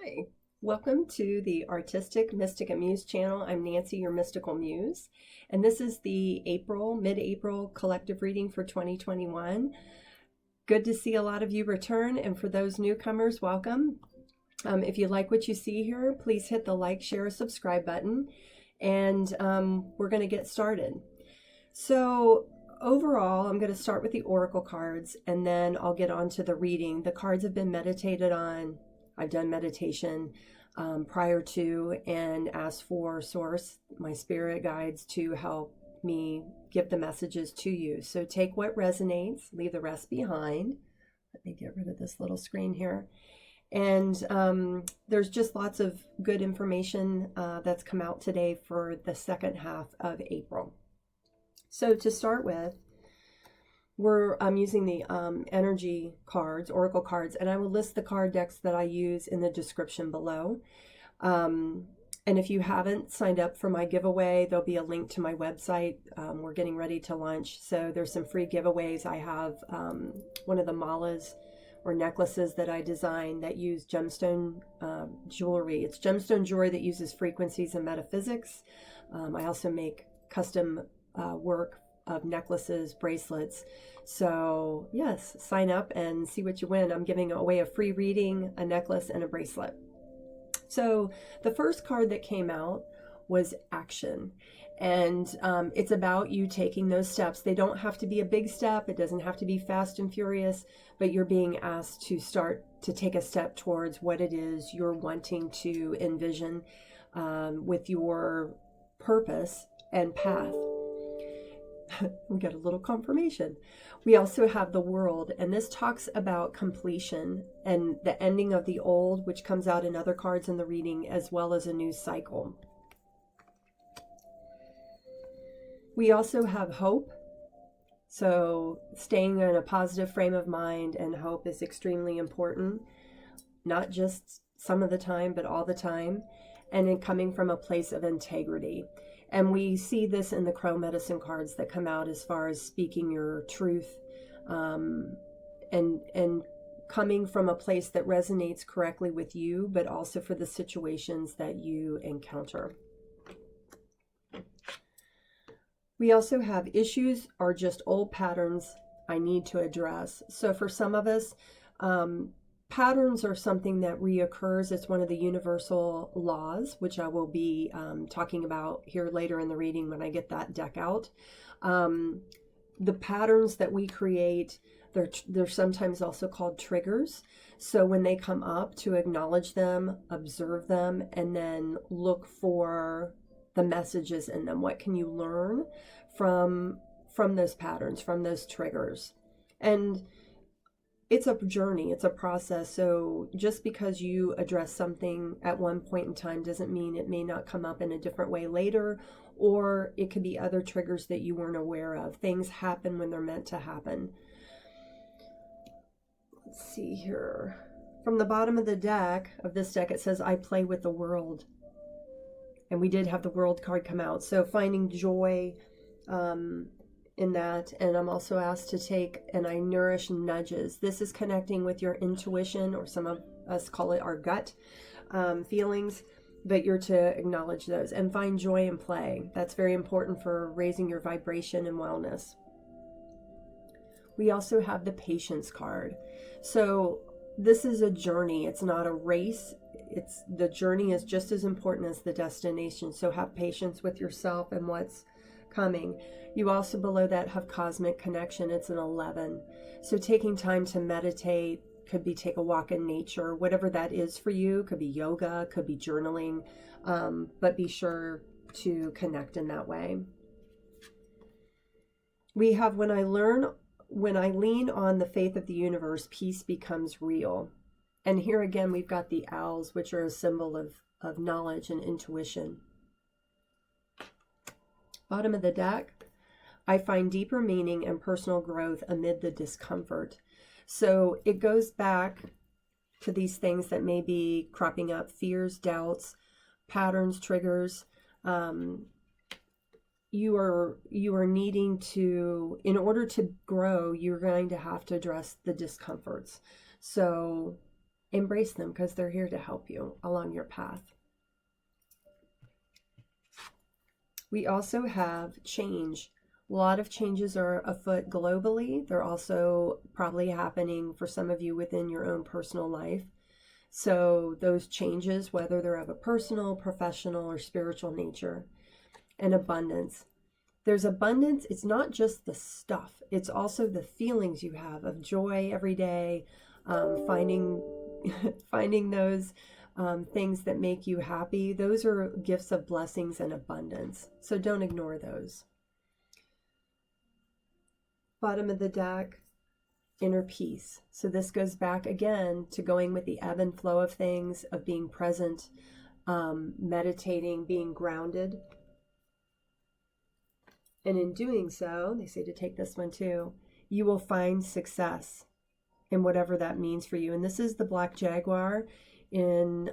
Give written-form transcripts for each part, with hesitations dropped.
Hi, welcome to the Artistic Mystic and Muse channel. I'm Nancy, your mystical muse, and this is the mid-April collective reading for 2021. Good to see a lot of you return, and for those newcomers, welcome. If you like what you see here, please hit the like, share, subscribe button, and we're going to get started. So overall, I'm going to start with the oracle cards, and then I'll get on to the reading. The cards have been meditated on. I've done meditation prior to and asked for source, my spirit guides, to help me give the messages to you. So take what resonates, leave the rest behind. Let me get rid of this little screen here. And there's just lots of good information that's come out today for the second half of April. So to start with, I'm using the energy cards, oracle cards, and I will list the card decks that I use in the description below. And if you haven't signed up for my giveaway, there'll be a link to my website. We're getting ready to launch, so there's some free giveaways. I have one of the malas or necklaces that I designed that use gemstone jewelry. It's gemstone jewelry that uses frequencies and metaphysics. I also make custom work of necklaces, bracelets. So yes, sign up and see what you win. I'm giving away a free reading, a necklace, and a bracelet. So the first card that came out was action. And it's about you taking those steps. They don't have to be a big step. It doesn't have to be fast and furious, but you're being asked to start to take a step towards what it is you're wanting to envision with your purpose and path. We got a little confirmation. We also have the world, and this talks about completion and the ending of the old, which comes out in other cards in the reading, as well as a new cycle. We also have hope. So staying in a positive frame of mind and hope is extremely important, not just some of the time, but all the time, and in coming from a place of integrity. And we see this in the crow medicine cards that come out as far as speaking your truth and coming from a place that resonates correctly with you, but also for the situations that you encounter. We also have issues are just old patterns I need to address. So for some of us, patterns are something that reoccurs. It's one of the universal laws, which I will be talking about here later in the reading when I get that deck out. The patterns that we create, they're sometimes also called triggers. So when they come up, to acknowledge them, observe them, and then look for the messages in them. What can you learn from those patterns, from those triggers? And it's a journey, it's a process. So just because you address something at one point in time doesn't mean it may not come up in a different way later, or it could be other triggers that you weren't aware of. Things happen when they're meant to happen. Let's see here. From the bottom of the deck, of this deck, it says, I play with the world. And we did have the world card come out. So finding joy in that. And I'm also asked to take, and I nourish nudges. This is connecting with your intuition, or some of us call it our gut feelings, but you're to acknowledge those and find joy in play. That's very important for raising your vibration and wellness. We also have the patience card. So this is a journey. It's not a race. The journey is just as important as the destination. So have patience with yourself and what's coming. You also below that have cosmic connection. It's an 11. So taking time to meditate, could be take a walk in nature, whatever that is for you. Could be yoga, could be journaling, but be sure to connect in that way. We have when I lean on the faith of the universe, peace becomes real. And here again, we've got the owls, which are a symbol of knowledge and intuition. Bottom of the deck, I find deeper meaning and personal growth amid the discomfort. So it goes back to these things that may be cropping up, fears, doubts, patterns, triggers. You are needing to, in order to grow, you're going to have to address the discomforts. So embrace them because they're here to help you along your path. We also have change. A lot of changes are afoot globally. They're also probably happening for some of you within your own personal life. So those changes, whether they're of a personal, professional, or spiritual nature, and abundance. There's abundance. It's not just the stuff. It's also the feelings you have of joy every day, finding those things that make you happy. Those are gifts of blessings and abundance. So don't ignore those. Bottom of the deck, inner peace. So this goes back again to going with the ebb and flow of things, of being present, meditating, being grounded. And in doing so, they say to take this one too, you will find success in whatever that means for you. And this is the black jaguar in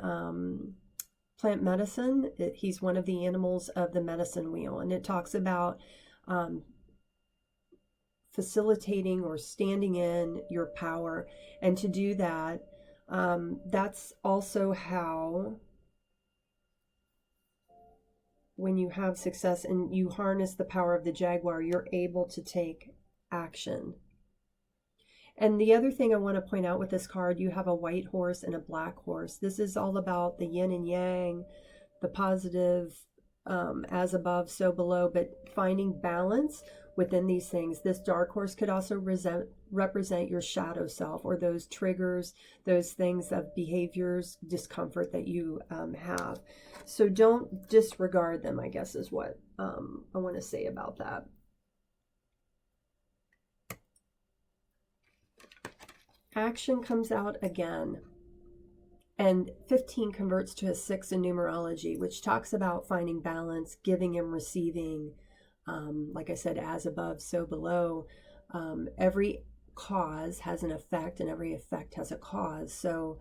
plant medicine. He's one of the animals of the medicine wheel. And it talks about facilitating or standing in your power. And to do that, that's also how, when you have success and you harness the power of the jaguar, you're able to take action. And the other thing I want to point out with this card, you have a white horse and a black horse. This is all about the yin and yang, the positive, as above, so below, but finding balance within these things. This dark horse could also represent your shadow self, or those triggers, those things of behaviors, discomfort that you have. So don't disregard them, I guess is what I want to say about that. Action comes out again. And 15 converts to a 6 in numerology, which talks about finding balance, giving and receiving. Like I said, as above, so below. Every cause has an effect, and every effect has a cause. So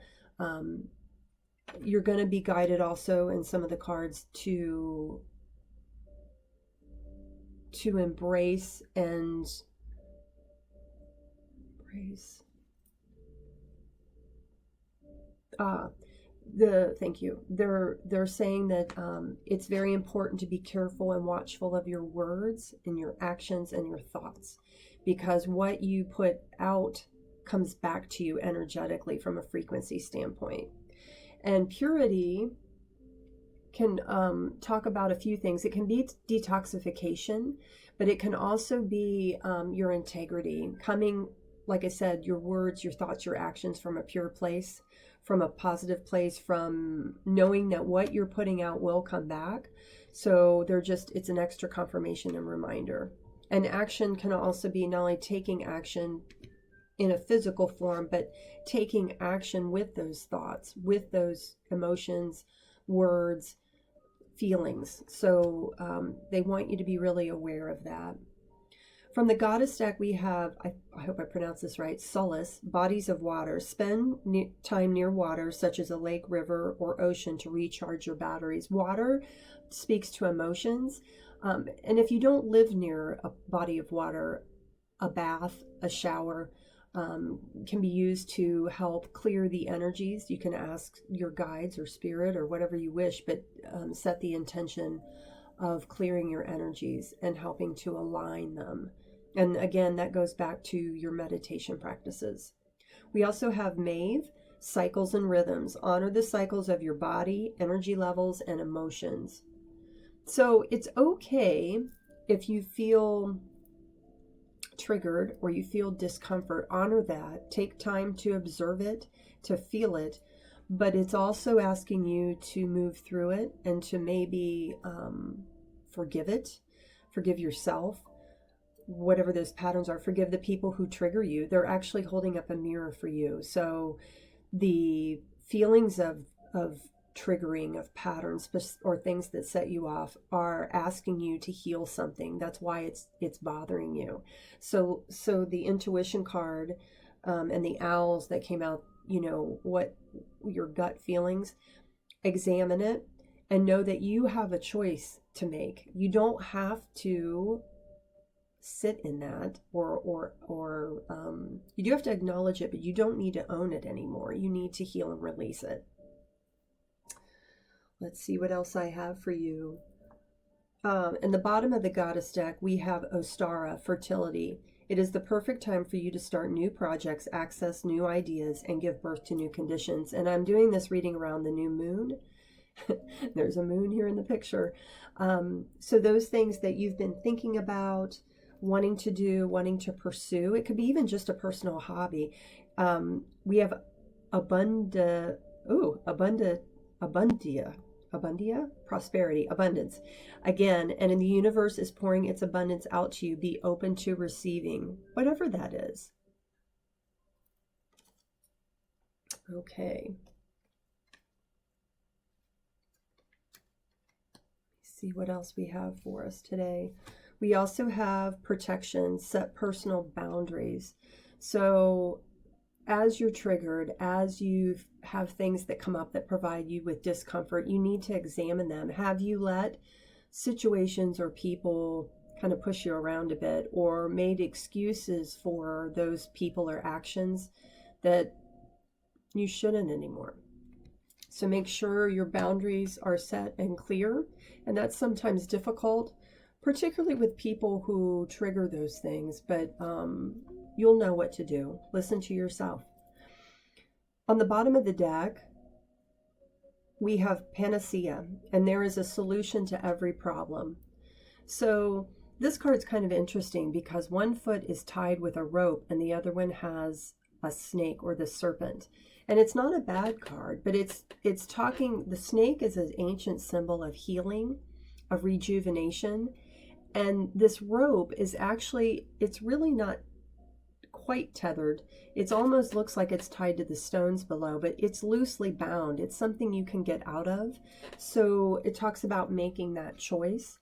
you're going to be guided also in some of the cards to embrace and embrace. Thank you. They're saying that it's very important to be careful and watchful of your words and your actions and your thoughts, because what you put out comes back to you energetically from a frequency standpoint. And purity can talk about a few things. It can be detoxification, but it can also be your integrity coming, like I said, your words, your thoughts, your actions from a pure place, from a positive place, from knowing that what you're putting out will come back. So it's an extra confirmation and reminder. And action can also be not only taking action in a physical form, but taking action with those thoughts, with those emotions, words, feelings. So they want you to be really aware of that. From the goddess deck, we have, I hope I pronounced this right, solace, bodies of water. Spend time near water, such as a lake, river, or ocean, to recharge your batteries. Water speaks to emotions. And if you don't live near a body of water, a bath, a shower can be used to help clear the energies. You can ask your guides or spirit or whatever you wish, but set the intention of clearing your energies and helping to align them. And again, that goes back to your meditation practices. We also have Maeve, cycles and rhythms. Honor the cycles of your body, energy levels, and emotions. So it's okay if you feel triggered or you feel discomfort. Honor that. Take time to observe it, to feel it. But it's also asking you to move through it and to maybe forgive it, forgive yourself, whatever those patterns are. Forgive the people who trigger you. They're actually holding up a mirror for you. So the feelings of triggering, of patterns or things that set you off, are asking you to heal something. That's why it's bothering you. So the intuition card and the owls that came out, what your gut feelings, examine it and know that you have a choice to make. You don't have to sit in that, or you do have to acknowledge it, but you don't need to own it anymore. You need to heal and release it. Let's see what else I have for you. In the bottom of the goddess deck, we have Ostara, fertility. It is the perfect time for you to start new projects, access new ideas, and give birth to new conditions. And I'm doing this reading around the new moon. There's a moon here in the picture. So those things that you've been thinking about, wanting to do, wanting to pursue, it could be even just a personal hobby. We have abundia, prosperity, abundance. Again, and in the universe is pouring its abundance out to you. Be open to receiving, whatever that is. Okay. See what else we have for us today. We also have protection, set personal boundaries. So as you're triggered, as you have things that come up that provide you with discomfort, you need to examine them. Have you let situations or people kind of push you around a bit, or made excuses for those people or actions that you shouldn't anymore? So make sure your boundaries are set and clear. And that's sometimes difficult, particularly with people who trigger those things, but you'll know what to do. Listen to yourself. On the bottom of the deck, we have panacea, and there is a solution to every problem. So this card's kind of interesting because one foot is tied with a rope and the other one has a snake, or the serpent. And it's not a bad card, but it's talking, the snake is an ancient symbol of healing, of rejuvenation. And this rope is actually, it's really not quite tethered. It almost looks like it's tied to the stones below, but it's loosely bound. It's something you can get out of. So it talks about making that choice.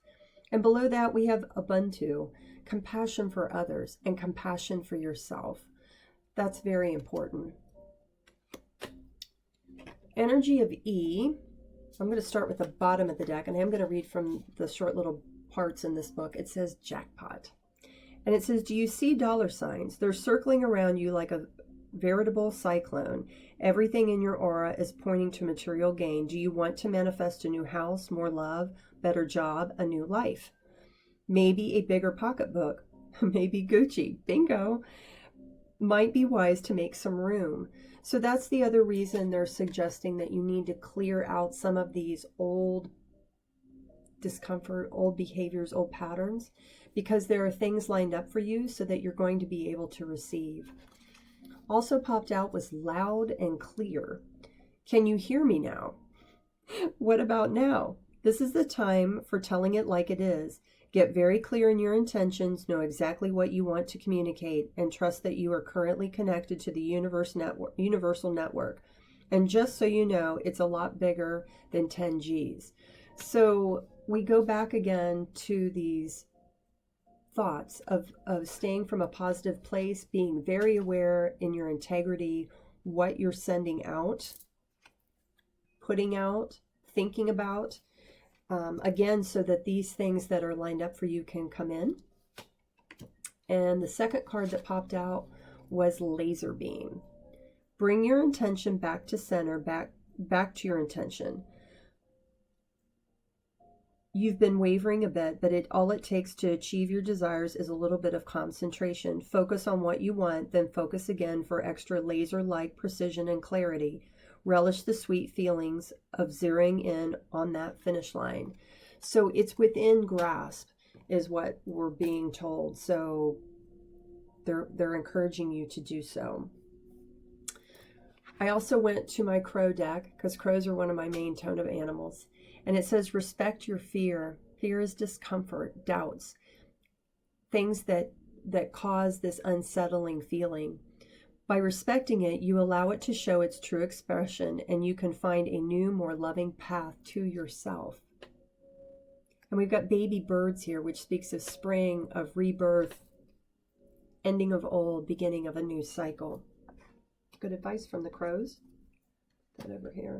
And below that, we have Ubuntu, compassion for others and compassion for yourself. That's very important. Energy of E. I'm going to start with the bottom of the deck, and I'm going to read from the short little parts in this book. It says jackpot. And it says, do you see dollar signs? They're circling around you like a veritable cyclone. Everything in your aura is pointing to material gain. Do you want to manifest a new house, more love, better job, a new life? Maybe a bigger pocketbook. Maybe Gucci. Bingo. Might be wise to make some room. So that's the other reason they're suggesting that you need to clear out some of these old discomfort, old behaviors, old patterns, because there are things lined up for you so that you're going to be able to receive. Also popped out was loud and clear. Can you hear me now? What about now? This is the time for telling it like it is. Get very clear in your intentions, know exactly what you want to communicate, and trust that you are currently connected to the universal network. And just so you know, it's a lot bigger than 10 Gs. So we go back again to these thoughts of staying from a positive place, being very aware in your integrity, what you're sending out, putting out, thinking about, again, so that these things that are lined up for you can come in. And the second card that popped out was laser beam. Bring your intention back to center, back to your intention. You've been wavering a bit, but all it takes to achieve your desires is a little bit of concentration. Focus on what you want, then focus again for extra laser-like precision and clarity. Relish the sweet feelings of zeroing in on that finish line. So it's within grasp is what we're being told. So they're encouraging you to do so. I also went to my crow deck because crows are one of my main totem animals. And it says, respect your fear. Fear is discomfort, doubts, things that cause this unsettling feeling. By respecting it, you allow it to show its true expression, and you can find a new, more loving path to yourself. And we've got baby birds here, which speaks of spring, of rebirth, ending of old, beginning of a new cycle. Good advice from the crows. Put that over here.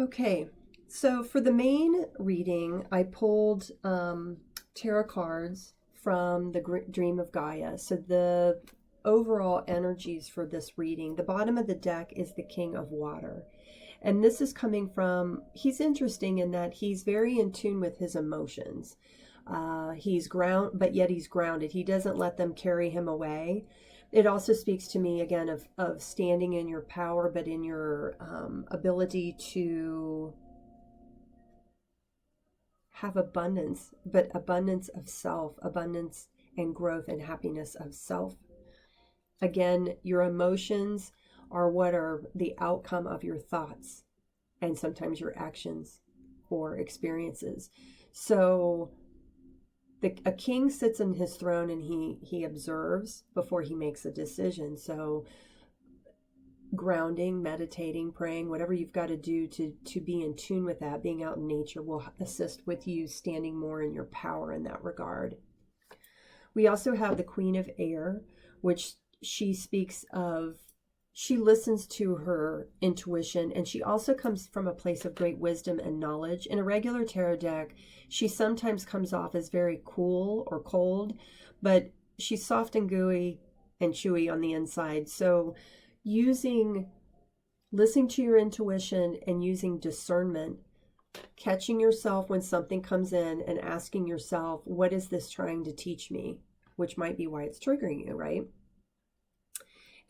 Okay, so for the main reading, I pulled tarot cards from the dream of Gaia. So the overall energies for this reading, the bottom of the deck is the King of Water. And this is coming from, he's interesting in that he's very in tune with his emotions. But yet he's grounded. He doesn't let them carry him away. It also speaks to me again of standing in your power, but in your ability to have abundance, but abundance of self, abundance and growth and happiness of self. Again, your emotions are what are the outcome of your thoughts and sometimes your actions or experiences. So a king sits in his throne and he observes before he makes a decision. So grounding, meditating, praying, whatever you've got to do to be in tune with that, being out in nature will assist with you standing more in your power in that regard. We also have the Queen of Air, which she speaks of, she listens to her intuition, and she also comes from a place of great wisdom and knowledge. In a regular tarot deck, she sometimes comes off as very cool or cold, but she's soft and gooey and chewy on the inside. So listening to your intuition and using discernment, catching yourself when something comes in and asking yourself, what is this trying to teach me? Which might be why it's triggering you, right?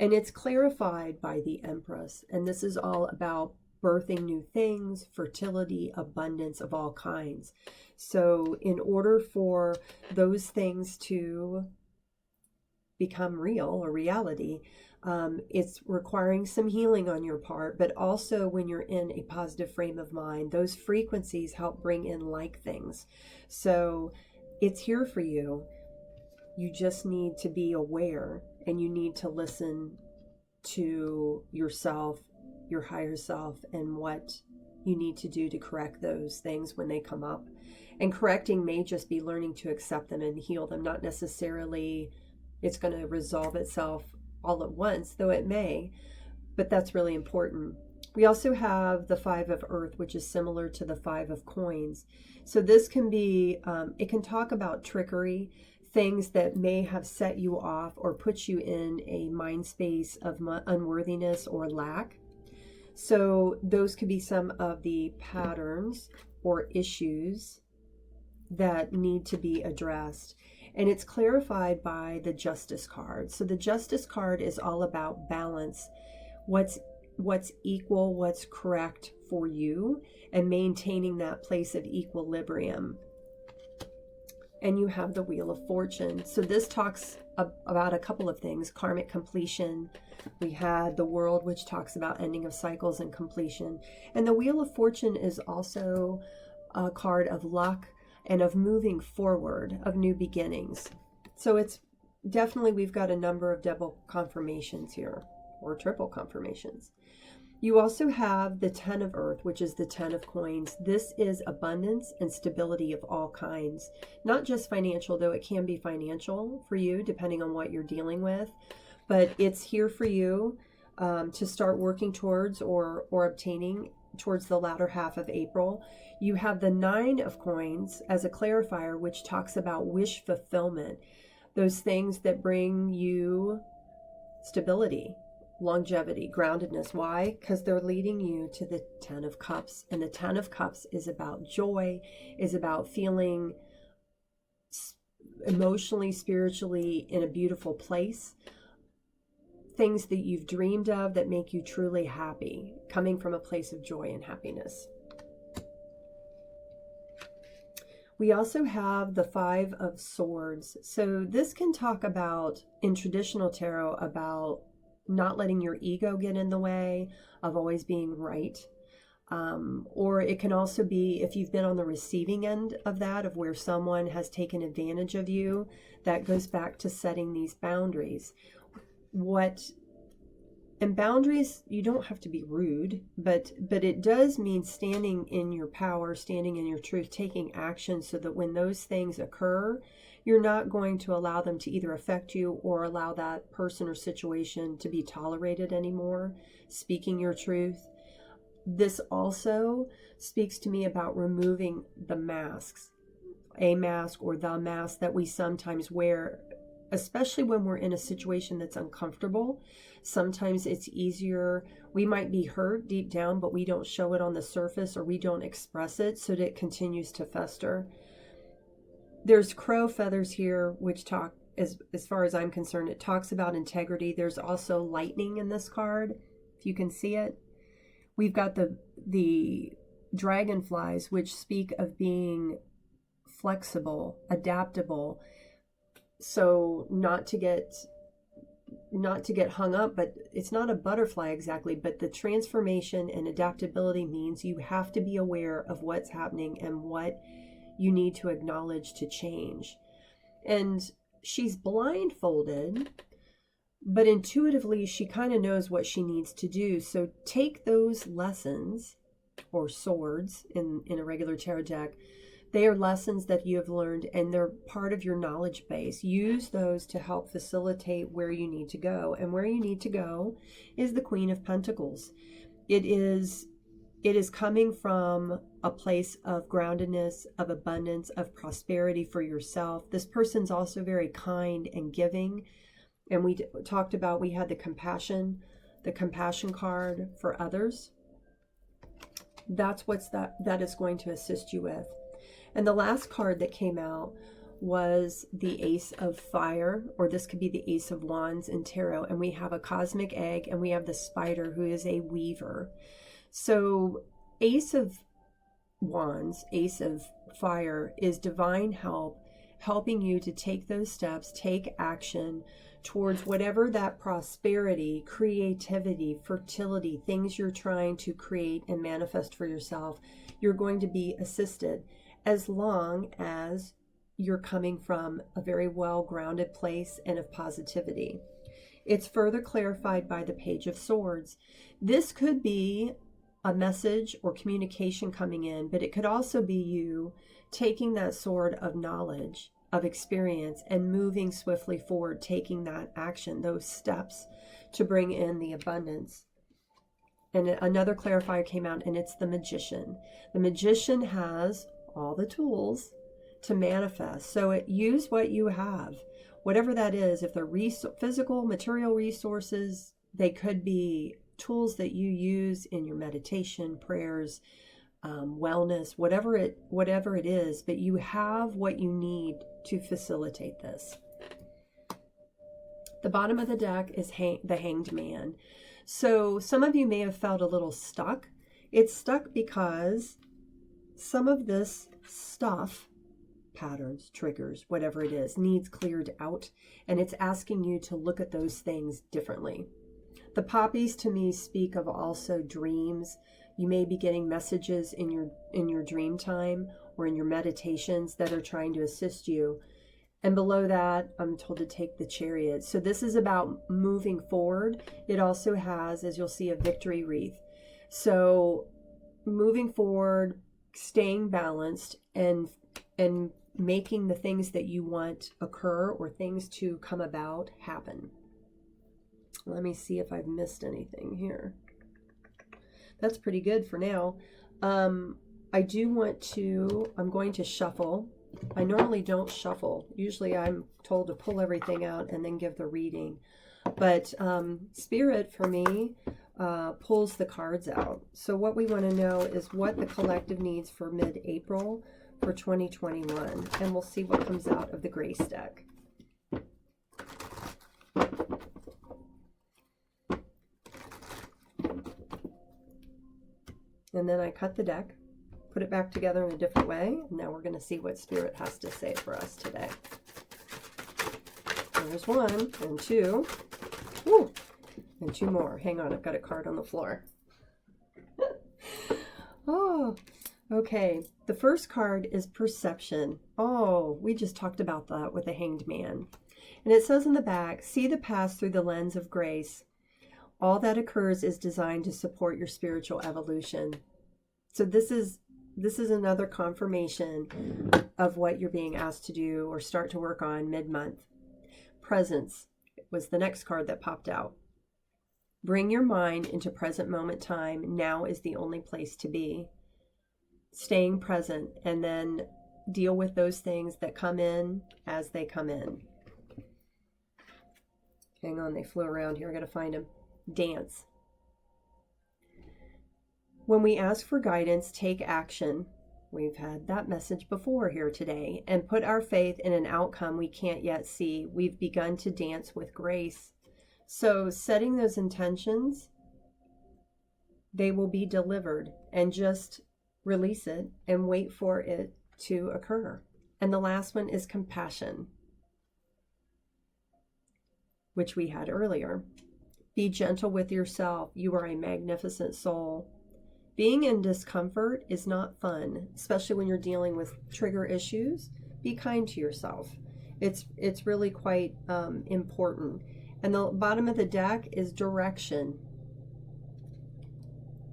And it's clarified by the Empress. And this is all about birthing new things, fertility, abundance of all kinds. So in order for those things to become real or reality, it's requiring some healing on your part, but also when you're in a positive frame of mind, those frequencies help bring in like things. So it's here for you. You just need to be aware, and you need to listen to yourself, your higher self, and what you need to do to correct those things when they come up. And correcting may just be learning to accept them and heal them, not necessarily it's going to resolve itself all at once, though it may, but that's really important. We also have the Five of Earth, which is similar to the Five of Coins. So this can be, it can talk about trickery, things that may have set you off or put you in a mind space of unworthiness or lack. So those could be some of the patterns or issues that need to be addressed. And it's clarified by the Justice card. So the Justice card is all about balance, what's equal, what's correct for you, and maintaining that place of equilibrium. And you have the Wheel of Fortune. So this talks about a couple of things: karmic completion. We had the World, which talks about ending of cycles and completion. And the Wheel of Fortune is also a card of luck and of moving forward, of new beginnings. So it's definitely, we've got a number of double confirmations here, or triple confirmations. You also have the Ten of Earth, which is the Ten of Coins. This is abundance and stability of all kinds, not just financial, though it can be financial for you depending on what you're dealing with, but it's here for you to start working towards or obtaining towards the latter half of April. You have the Nine of Coins as a clarifier, which talks about wish fulfillment, those things that bring you stability, longevity, groundedness. Why? Because they're leading you to the Ten of Cups. And the Ten of Cups is about joy, is about feeling emotionally, spiritually in a beautiful place. Things that you've dreamed of that make you truly happy, coming from a place of joy and happiness. We also have the Five of Swords. So this can talk about, in traditional tarot, about not letting your ego get in the way of always being right. Or it can also be, if you've been on the receiving end of that, of where someone has taken advantage of you, that goes back to setting these boundaries. And boundaries, you don't have to be rude, but it does mean standing in your power, standing in your truth, taking action so that when those things occur, you're not going to allow them to either affect you or allow that person or situation to be tolerated anymore. Speaking your truth. This also speaks to me about removing the masks a mask or the mask that we sometimes wear, especially when we're in a situation that's uncomfortable. Sometimes it's easier. We might be hurt deep down, but we don't show it on the surface, or we don't express it, so that it continues to fester. There's crow feathers here, which talk, as far as I'm concerned, it talks about integrity. There's also lightning in this card, if you can see it. We've got the dragonflies, which speak of being flexible, adaptable, so not to get hung up. But it's not a butterfly exactly, but the transformation and adaptability means you have to be aware of what's happening and what you need to acknowledge to change. And she's blindfolded, but intuitively she kind of knows what she needs to do. So take those lessons, or swords in a regular tarot deck. They are lessons that you have learned, and they're part of your knowledge base. Use those to help facilitate where you need to go. And where you need to go is the Queen of Pentacles. It is coming from a place of groundedness, of abundance, of prosperity for yourself. This person's also very kind and giving. And we talked about, we had the compassion card for others. That's that is going to assist you with. And the last card that came out was the Ace of Fire, or this could be the Ace of Wands in tarot. And we have a cosmic egg, and we have the spider, who is a weaver. So Ace of Wands, Ace of Fire, is divine help, helping you to take those steps, take action towards whatever that prosperity, creativity, fertility, things you're trying to create and manifest for yourself. You're going to be assisted, as long as you're coming from a very well-grounded place and of positivity. It's further clarified by the Page of Swords. This could be a message or communication coming in, but it could also be you taking that sword of knowledge, of experience, and moving swiftly forward, taking that action, those steps to bring in the abundance. And another clarifier came out, and it's the Magician. The Magician has all the tools to manifest. So use what you have, whatever that is. If they're physical, material resources, they could be tools that you use in your meditation, prayers, wellness, whatever it is, but you have what you need to facilitate this. The bottom of the deck is the Hanged Man. So some of you may have felt a little stuck. It's stuck because some of this stuff, patterns, triggers, whatever it is, needs cleared out, and it's asking you to look at those things differently. The poppies to me speak of also dreams. You may be getting messages in your dream time or in your meditations that are trying to assist you. And below that, I'm told to take the Chariot. So this is about moving forward. It also has, as you'll see, a victory wreath. So moving forward, staying balanced, and making the things that you want occur, or things to come about, happen. Let me see if I've missed anything here. That's pretty good for now. I'm going to shuffle. I normally don't shuffle. Usually I'm told to pull everything out and then give the reading. But Spirit, for me, pulls the cards out. So what we want to know is what the collective needs for mid-April for 2021. And we'll see what comes out of the Grace deck. And then I cut the deck, put it back together in a different way. And now we're going to see what Spirit has to say for us today. There's one and two. Woo! And two more. Hang on, I've got a card on the floor. Oh, okay. The first card is Perception. Oh, we just talked about that with the Hanged Man. And it says in the back, see the past through the lens of grace. All that occurs is designed to support your spiritual evolution. So this is another confirmation of what you're being asked to do or start to work on mid-month. Presence was the next card that popped out. Bring your mind into present moment time. Now is the only place to be. Staying present. And then deal with those things that come in as they come in. Hang on, they flew around here. I got to find them. Dance. When we ask for guidance, take action. We've had that message before here today. And put our faith in an outcome we can't yet see. We've begun to dance with grace. So setting those intentions, they will be delivered, and just release it and wait for it to occur. And the last one is compassion, which we had earlier. Be gentle with yourself. You are a magnificent soul. Being in discomfort is not fun, especially when you're dealing with trigger issues. Be kind to yourself. It's really quite important. And the bottom of the deck is direction.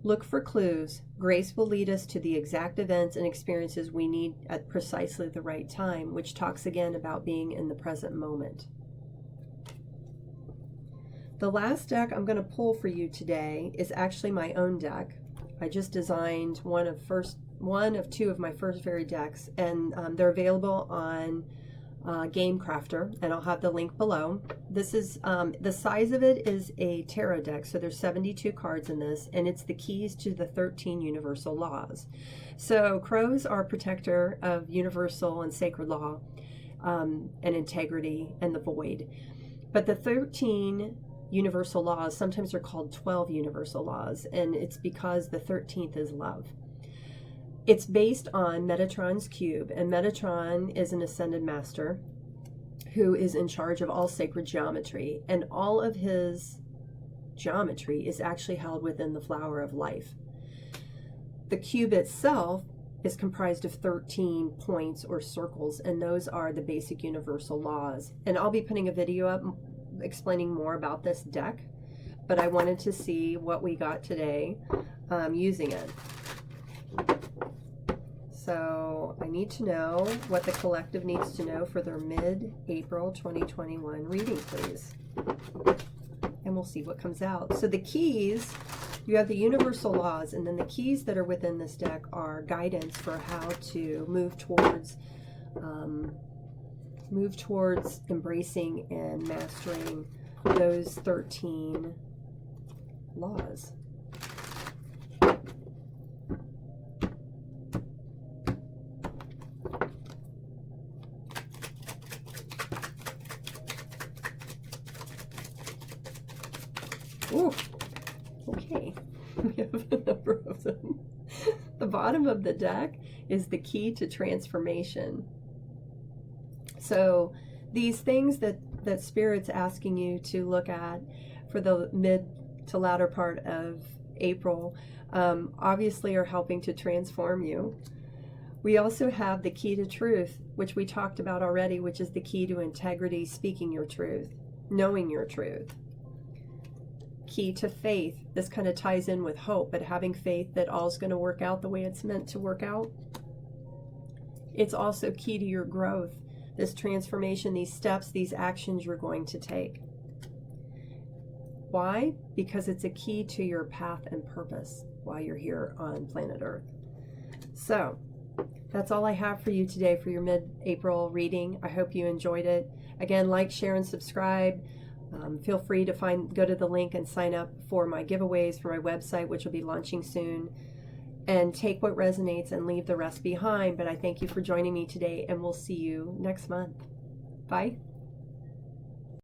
Look for clues. Grace will lead us to the exact events and experiences we need at precisely the right time, which talks again about being in the present moment. The last deck I'm going to pull for you today is actually my own deck. I just designed one of two of my first fairy decks, and they're available on Game Crafter, and I'll have the link below. This is the size of it is a tarot deck, so there's 72 cards in this, and it's the keys to the 13 universal laws. So crows are protector of universal and sacred law, and integrity and the void. But the 13 universal laws, sometimes they're called 12 universal laws, and it's because the 13th is love. It's based on Metatron's cube, and Metatron is an ascended master who is in charge of all sacred geometry, and all of his geometry is actually held within the flower of life. The cube itself is comprised of 13 points or circles, and those are the basic universal laws. And I'll be putting a video up explaining more about this deck, but I wanted to see what we got today using it. So I need to know what the collective needs to know for their mid-April 2021 reading, please. And we'll see what comes out. So the keys, you have the universal laws, and then the keys that are within this deck are guidance for how to move towards embracing and mastering those 13 laws. Ooh, okay, we have a number of them. The bottom of the deck is the key to transformation. So these things that Spirit's asking you to look at for the mid to latter part of April obviously are helping to transform you. We also have the key to truth, which we talked about already, which is the key to integrity, speaking your truth, knowing your truth. Key to faith. This kind of ties in with hope, but having faith that all's going to work out the way it's meant to work out. It's also key to your growth, this transformation, these steps, these actions you're going to take. Why? Because it's a key to your path and purpose while you're here on planet Earth. So that's all I have for you today for your mid-April reading. I hope you enjoyed it. Again, like, share, and subscribe. Feel free to go to the link and sign up for my giveaways for my website, which will be launching soon. And take what resonates and leave the rest behind. But I thank you for joining me today, and we'll see you next month. Bye.